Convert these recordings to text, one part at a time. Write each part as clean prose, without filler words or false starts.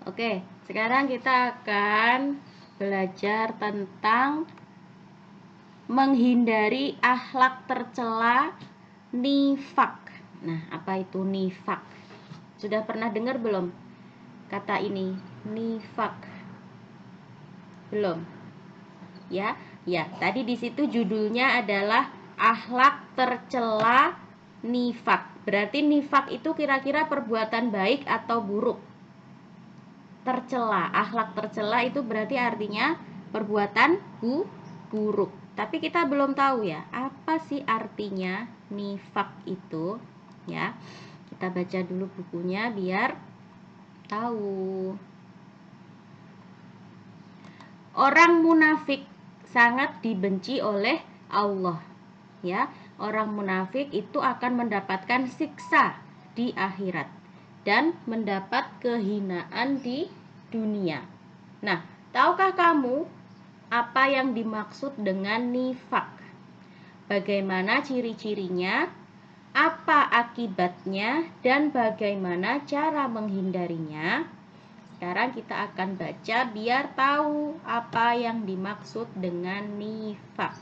Oke, sekarang kita akan belajar tentang menghindari akhlak tercela nifak. Nah, apa itu nifak? Sudah pernah dengar belum kata ini? Nifak. Belum? Ya, ya. Tadi di situ judulnya adalah akhlak tercela nifak. Berarti nifak itu kira-kira perbuatan baik atau buruk? Tercela, akhlak tercela itu berarti artinya perbuatan buruk. Tapi kita belum tahu ya, apa sih artinya nifak itu? Ya. Kita baca dulu bukunya biar tahu. Orang munafik sangat dibenci oleh Allah. Ya, orang munafik itu akan mendapatkan siksa di akhirat dan mendapat kehinaan di dunia. Nah, tahukah kamu apa yang dimaksud dengan nifak? Bagaimana ciri-cirinya? Apa akibatnya dan bagaimana cara menghindarinya? Sekarang kita akan baca biar tahu apa yang dimaksud dengan nifak.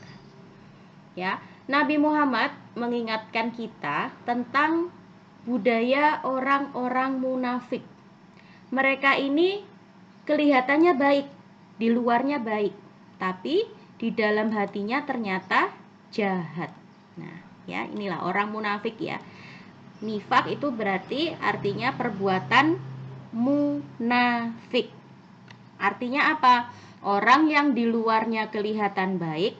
Ya, Nabi Muhammad mengingatkan kita tentang budaya orang-orang munafik. Mereka ini kelihatannya baik, di luarnya baik, tapi di dalam hatinya ternyata jahat. Nah, ya, inilah orang munafik ya. Nifak itu berarti artinya perbuatan munafik. Artinya apa? Orang yang di luarnya kelihatan baik,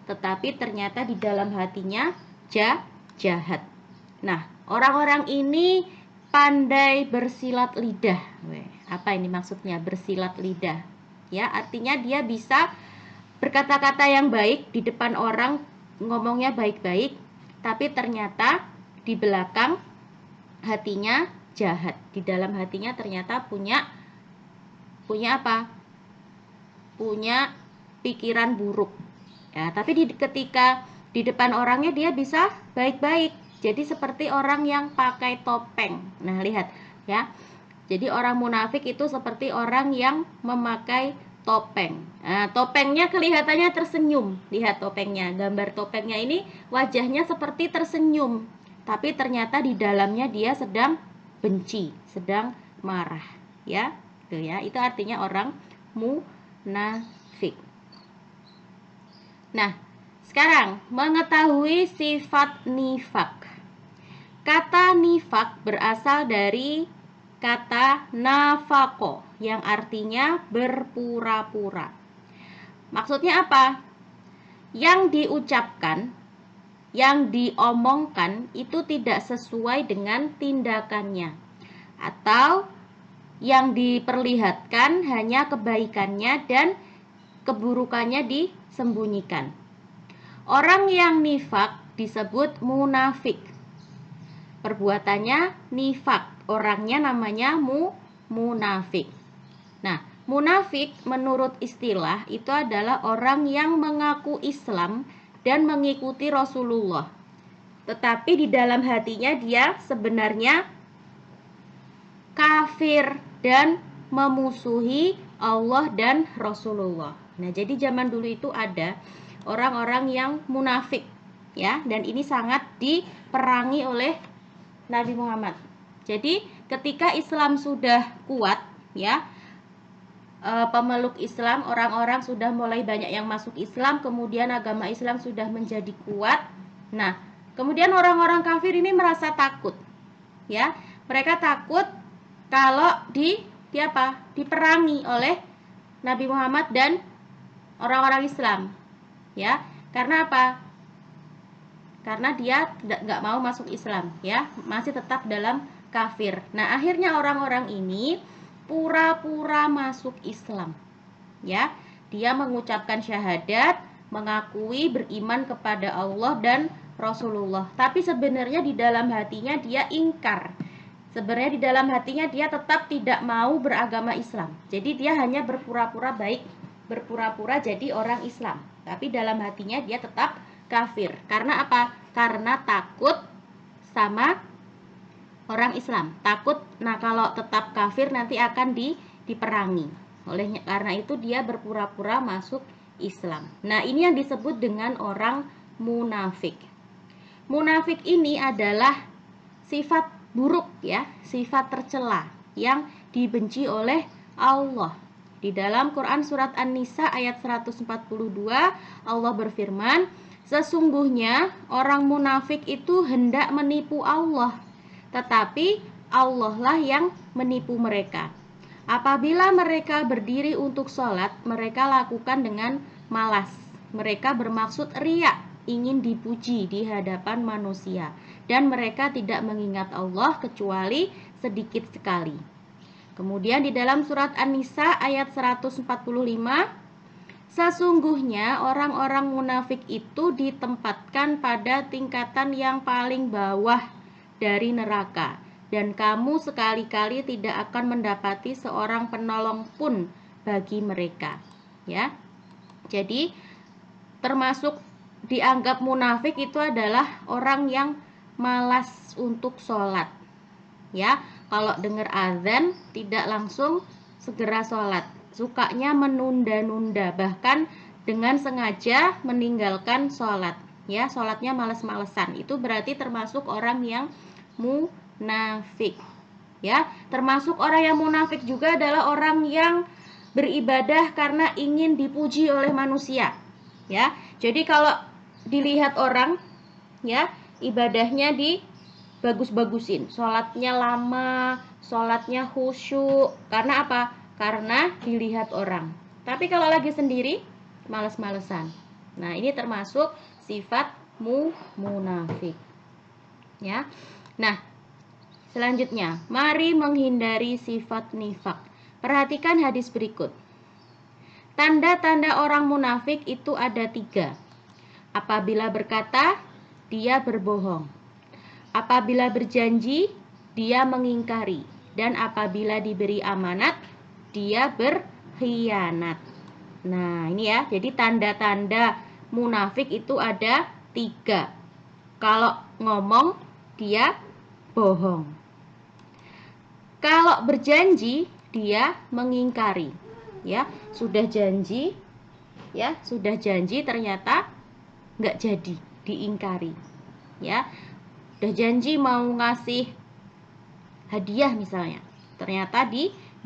tetapi ternyata di dalam hatinya jahat. Nah, orang-orang ini pandai bersilat lidah. Apa ini maksudnya bersilat lidah? Ya, artinya dia bisa berkata-kata yang baik di depan orang, ngomongnya baik-baik, tapi ternyata di belakang hatinya jahat. Di dalam hatinya ternyata punya apa? Punya pikiran buruk. Ya, tapi ketika di depan orangnya dia bisa baik-baik. Jadi seperti orang yang pakai topeng. Nah, lihat ya. Jadi orang munafik itu seperti orang yang memakai topeng. Nah, topengnya kelihatannya tersenyum. Lihat topengnya. Gambar topengnya ini wajahnya seperti tersenyum. Tapi ternyata di dalamnya dia sedang benci, sedang marah. Ya, itu ya. Itu artinya orang munafik. Nah, sekarang mengetahui sifat nifak. Kata nifak berasal dari kata nafako yang artinya berpura-pura. Maksudnya apa? Yang diucapkan, yang diomongkan itu tidak sesuai dengan tindakannya, atau yang diperlihatkan hanya kebaikannya dan keburukannya disembunyikan. Orang yang nifak disebut munafik. Perbuatannya nifak, orangnya namanya munafik. Nah, munafik menurut istilah itu adalah orang yang mengaku Islam dan mengikuti Rasulullah, tetapi di dalam hatinya dia sebenarnya kafir dan memusuhi Allah dan Rasulullah. Nah, jadi zaman dulu itu ada orang-orang yang munafik ya, dan ini sangat diperangi oleh Nabi Muhammad. Jadi ketika Islam sudah kuat ya, pemeluk Islam, orang-orang sudah mulai banyak yang masuk Islam, kemudian agama Islam sudah menjadi kuat. Nah, kemudian orang-orang kafir ini merasa takut. Ya, mereka takut kalau diperangi oleh Nabi Muhammad dan orang-orang Islam. Ya, karena apa? Karena dia nggak mau masuk Islam, ya, masih tetap dalam kafir. Nah, akhirnya orang-orang ini pura-pura masuk Islam, ya. Dia mengucapkan syahadat, mengakui beriman kepada Allah dan Rasulullah, tapi sebenarnya di dalam hatinya dia ingkar. Sebenarnya di dalam hatinya dia tetap tidak mau beragama Islam. Jadi dia hanya berpura-pura baik, berpura-pura jadi orang Islam, tapi dalam hatinya dia tetap kafir. Karena apa? Karena takut sama orang Islam. Takut, nah kalau tetap kafir nanti akan diperangi. Karena itu dia berpura-pura masuk Islam. Nah, ini yang disebut dengan orang munafik. Munafik ini adalah sifat buruk ya, sifat tercela yang dibenci oleh Allah. Di dalam Quran surat An-Nisa ayat 142 Allah berfirman, sesungguhnya orang munafik itu hendak menipu Allah, tetapi Allah lah yang menipu mereka. Apabila mereka berdiri untuk sholat, mereka lakukan dengan malas. Mereka bermaksud riya, ingin dipuji di hadapan manusia. Dan mereka tidak mengingat Allah kecuali sedikit sekali. Kemudian di dalam surat An-Nisa ayat 145, sesungguhnya orang-orang munafik itu ditempatkan pada tingkatan yang paling bawah dari neraka. Dan kamu sekali-kali tidak akan mendapati seorang penolong pun bagi mereka. Ya. Jadi termasuk dianggap munafik itu adalah orang yang malas untuk sholat. Ya, kalau dengar azan tidak langsung segera sholat, sukanya menunda-nunda, bahkan dengan sengaja meninggalkan sholat. Ya, sholatnya males-malesan. Itu berarti termasuk orang yang munafik. Ya, termasuk orang yang munafik juga adalah orang yang beribadah karena ingin dipuji oleh manusia. Ya, jadi kalau dilihat orang, ya, ibadahnya dibagus-bagusin, sholatnya lama, sholatnya khusyuk. Karena apa? Karena dilihat orang. Tapi kalau lagi sendiri, males-malesan. Nah, ini termasuk sifat munafik. Ya. Nah, selanjutnya, mari menghindari sifat nifak. Perhatikan hadis berikut. Tanda-tanda orang munafik itu ada 3. Apabila berkata, dia berbohong. Apabila berjanji, dia mengingkari. Dan apabila diberi amanat, dia berkhianat. Nah, ini ya, jadi tanda-tanda munafik itu ada 3. Kalau ngomong, dia bohong. Kalau berjanji, dia mengingkari. Ya, sudah janji, ternyata nggak jadi, diingkari. Ya, udah janji mau ngasih hadiah misalnya, ternyata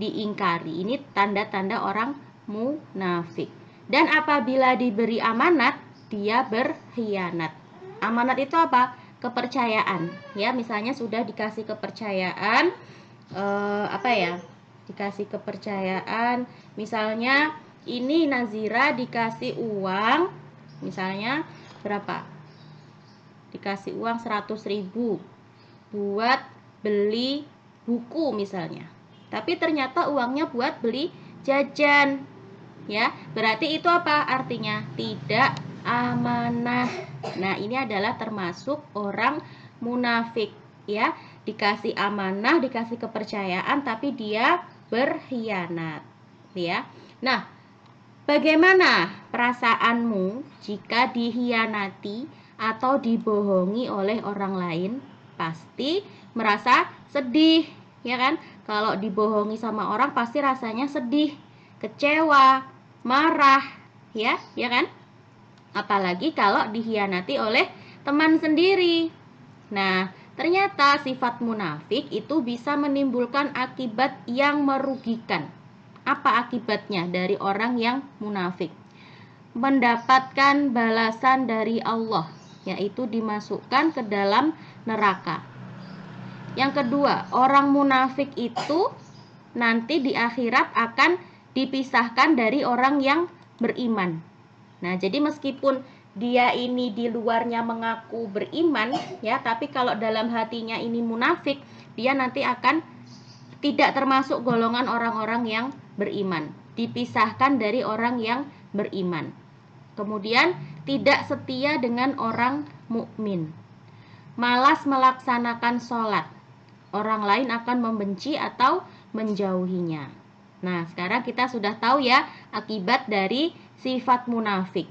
diingkari. Ini tanda-tanda orang munafik. Dan apabila diberi amanat, dia berkhianat. Amanat itu apa? Kepercayaan. Ya, misalnya sudah dikasih kepercayaan, dikasih kepercayaan, misalnya ini Nazira dikasih uang, misalnya berapa? Dikasih uang 100.000 buat beli buku misalnya. Tapi ternyata uangnya buat beli jajan. Ya, berarti itu apa artinya? Tidak amanah. Nah, ini adalah termasuk orang munafik, ya. Dikasih amanah, dikasih kepercayaan, tapi dia berkhianat, ya. Nah, bagaimana perasaanmu jika dihianati atau dibohongi oleh orang lain? Pasti merasa sedih, ya kan? Kalau dibohongi sama orang pasti rasanya sedih, kecewa, marah, ya kan? Apalagi kalau dihianati oleh teman sendiri. Nah, ternyata sifat munafik itu bisa menimbulkan akibat yang merugikan. Apa akibatnya dari orang yang munafik? Mendapatkan balasan dari Allah, yaitu dimasukkan ke dalam neraka. Yang kedua, orang munafik itu nanti di akhirat akan dipisahkan dari orang yang beriman. Nah, jadi meskipun dia ini di luarnya mengaku beriman, ya, tapi kalau dalam hatinya ini munafik, dia nanti akan tidak termasuk golongan orang-orang yang beriman, dipisahkan dari orang yang beriman. Kemudian tidak setia dengan orang mukmin, malas melaksanakan sholat, orang lain akan membenci atau menjauhinya. Nah, sekarang kita sudah tahu ya akibat dari sifat munafik.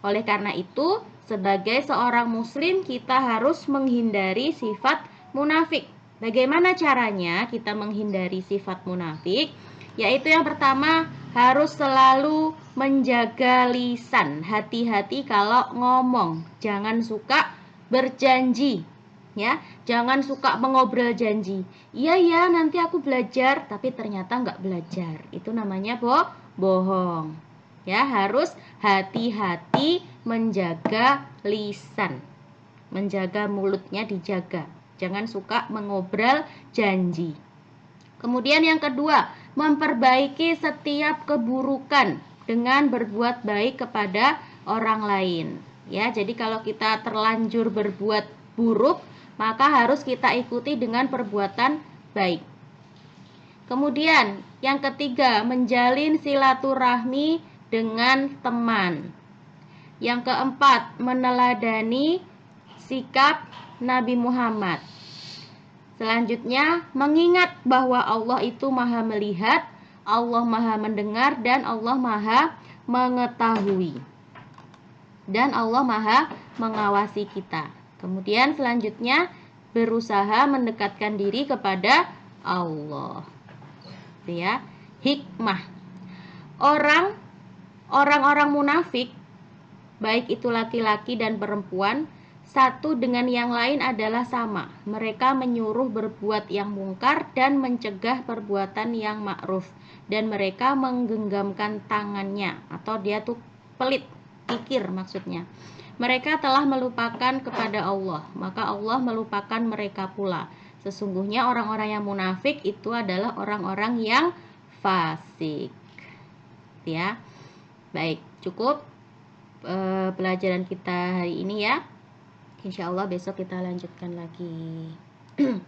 Oleh karena itu, sebagai seorang muslim kita harus menghindari sifat munafik. Bagaimana caranya kita menghindari sifat munafik? Yaitu yang pertama, harus selalu menjaga lisan. Hati-hati kalau ngomong. Jangan suka berjanji. Ya, jangan suka mengobrol janji. Iya ya, nanti aku belajar, tapi ternyata nggak belajar. Itu namanya bohong. Ya, harus hati-hati menjaga lisan. Menjaga mulutnya dijaga. Jangan suka mengobrol janji. Kemudian yang kedua, memperbaiki setiap keburukan dengan berbuat baik kepada orang lain. Ya, jadi kalau kita terlanjur berbuat buruk, maka harus kita ikuti dengan perbuatan baik. Kemudian, yang ketiga, menjalin silaturahmi dengan teman. Yang keempat, meneladani sikap Nabi Muhammad. Selanjutnya, mengingat bahwa Allah itu maha melihat, Allah maha mendengar, dan Allah maha mengetahui. Dan Allah maha mengawasi kita. Kemudian selanjutnya, berusaha mendekatkan diri kepada Allah. Itu ya, hikmah. Orang-orang munafik, baik itu laki-laki dan perempuan, satu dengan yang lain adalah sama. Mereka menyuruh berbuat yang mungkar dan mencegah perbuatan yang ma'ruf. Dan mereka menggenggamkan tangannya, atau dia tuh pelit, pikir maksudnya. Mereka telah melupakan kepada Allah, maka Allah melupakan mereka pula. Sesungguhnya orang-orang yang munafik itu adalah orang-orang yang fasik. Ya, baik, cukup pelajaran kita hari ini ya. Insya Allah besok kita lanjutkan lagi.